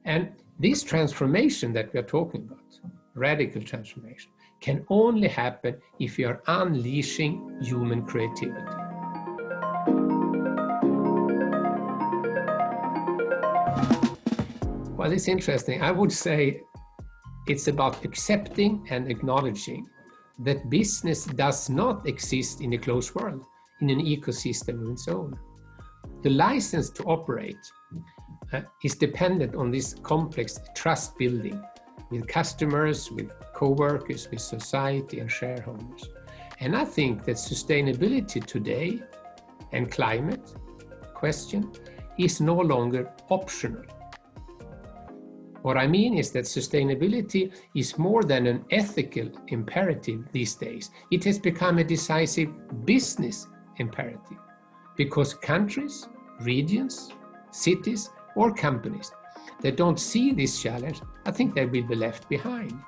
And this transformation that we are talking about, radical transformation, can only happen if you are unleashing human creativity. Well, it's interesting. I would say it's about accepting and acknowledging that business does not exist in a closed world, in an ecosystem of its own. The license to operate is dependent on this complex trust building with customers, with co-workers, with society and shareholders. And I think that sustainability today and climate question is no longer optional. What I mean is that sustainability is more than an ethical imperative these days. It has become a decisive business imperative because countries, regions, cities, or companies that don't see this challenge, I think they will be left behind.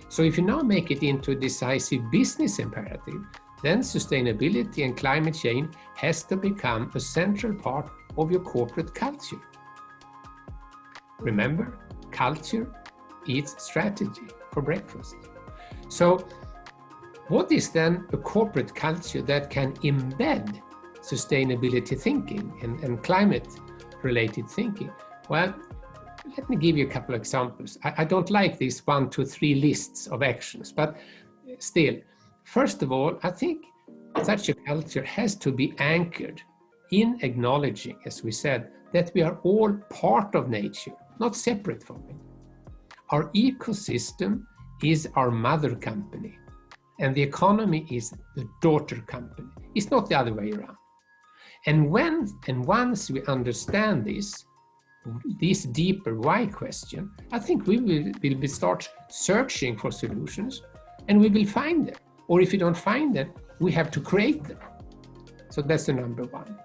So if you now make it into a decisive business imperative, then sustainability and climate change has to become a central part of your corporate culture. Remember, culture eats strategy for breakfast. So what is then a corporate culture that can embed sustainability thinking and climate-related thinking? Well, let me give you a couple of examples. I don't like these 1, 2, 3 lists of actions, but still, first of all, I think such a culture has to be anchored in acknowledging, as we said, that we are all part of nature, not separate from it. Our ecosystem is our mother company, and the economy is the daughter company. It's not the other way around. And once we understand this deeper why question, I think we will start searching for solutions, and we will find them. Or if you don't find them, we have to create them. So that's the number one.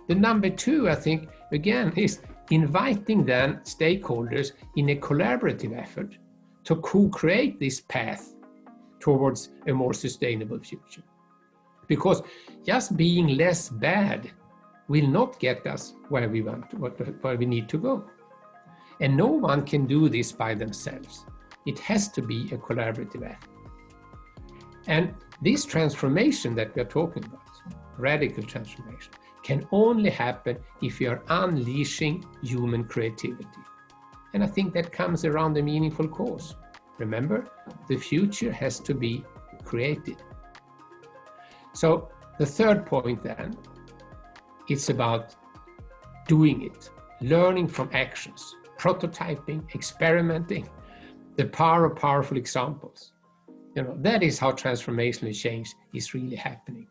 The number two, I think, again, is inviting then stakeholders in a collaborative effort to co-create this path towards a more sustainable future. Because just being less bad will not get us where we want, where we need to go. And no one can do this by themselves. It has to be a collaborative effort. And this transformation that we are talking about, radical transformation, can only happen if you are unleashing human creativity. And I think that comes around a meaningful cause. Remember, the future has to be created. So the third point then, it's about doing it, learning from actions, prototyping, experimenting, the power of powerful examples. That is how transformational change is really happening.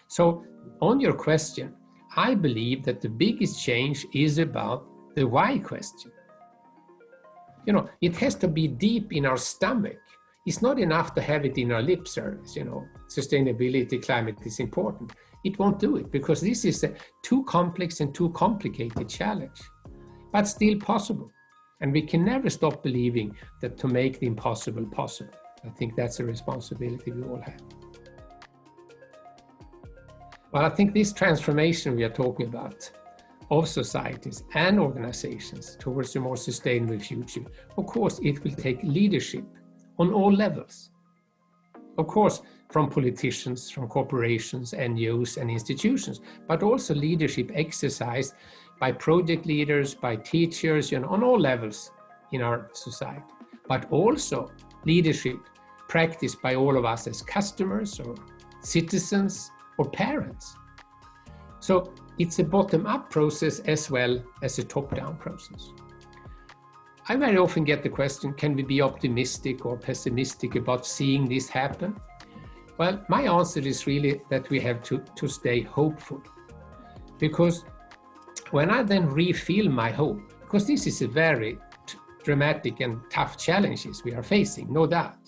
So on your question, I believe that the biggest change is about the why question. It has to be deep in our stomach. It's not enough to have it in our lip service, sustainability, climate is important. It won't do it because this is a too complex and too complicated challenge, but still possible. And we can never stop believing that to make the impossible possible. I think that's a responsibility we all have. Well, I think this transformation we are talking about of societies and organizations towards a more sustainable future, of course, it will take leadership on all levels. Of course, from politicians, from corporations, NGOs, and institutions, but also leadership exercised by project leaders, by teachers, on all levels in our society, but also leadership practiced by all of us as customers or citizens or parents. So it's a bottom-up process as well as a top-down process. I very often get the question, can we be optimistic or pessimistic about seeing this happen? Well, my answer is really that we have to stay hopeful. Because when I then refill my hope, because this is a very dramatic and tough challenges we are facing, no doubt.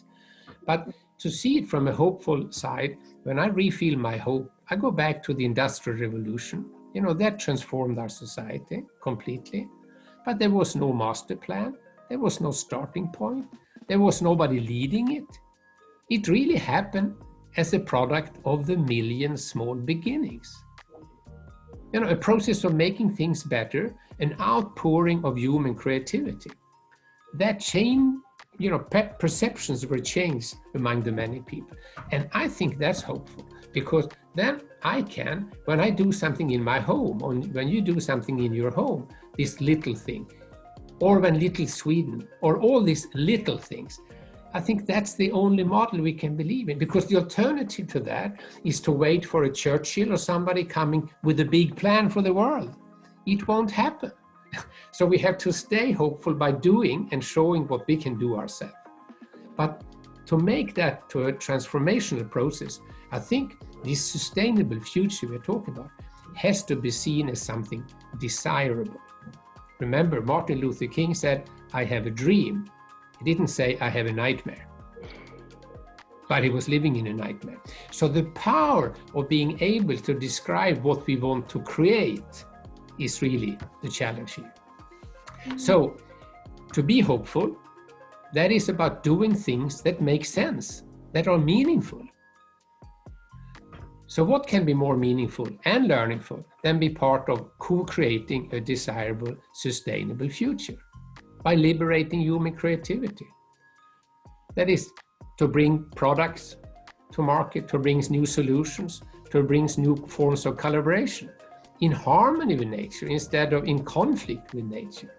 But to see it from a hopeful side, when I refill my hope, I go back to the Industrial Revolution. That transformed our society completely. But there was no master plan. There was no starting point. There was nobody leading it. It really happened as a product of the million small beginnings. A process of making things better an outpouring of human creativity. That change, perceptions were changed among the many people. And I think that's hopeful, because then I can, when I do something in my home, or when you do something in your home, this little thing, or when Little Sweden, or all these little things, I think that's the only model we can believe in, because the alternative to that is to wait for a Churchill or somebody coming with a big plan for the world. It won't happen. So we have to stay hopeful by doing and showing what we can do ourselves. But to make that to a transformational process, I think this sustainable future we're talking about has to be seen as something desirable. Remember, Martin Luther King said, "I have a dream." He didn't say, "I have a nightmare." But he was living in a nightmare. So the power of being able to describe what we want to create is really the challenge here. So to be hopeful, that is about doing things that make sense, that are meaningful. So what can be more meaningful and learningful than be part of co-creating a desirable, sustainable future by liberating human creativity? That is to bring products to market, to bring new solutions, to bring new forms of collaboration in harmony with nature instead of in conflict with nature.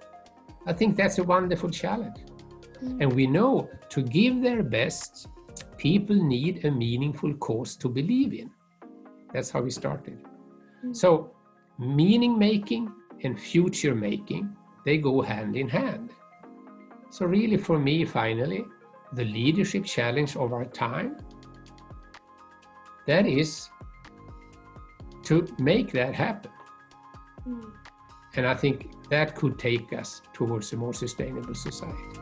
I think that's a wonderful challenge. And we know to give their best, people need a meaningful cause to believe in. That's how we started. So meaning making and future making, they go hand in hand. So really for me, finally, the leadership challenge of our time, that is to make that happen. And I think that could take us towards a more sustainable society.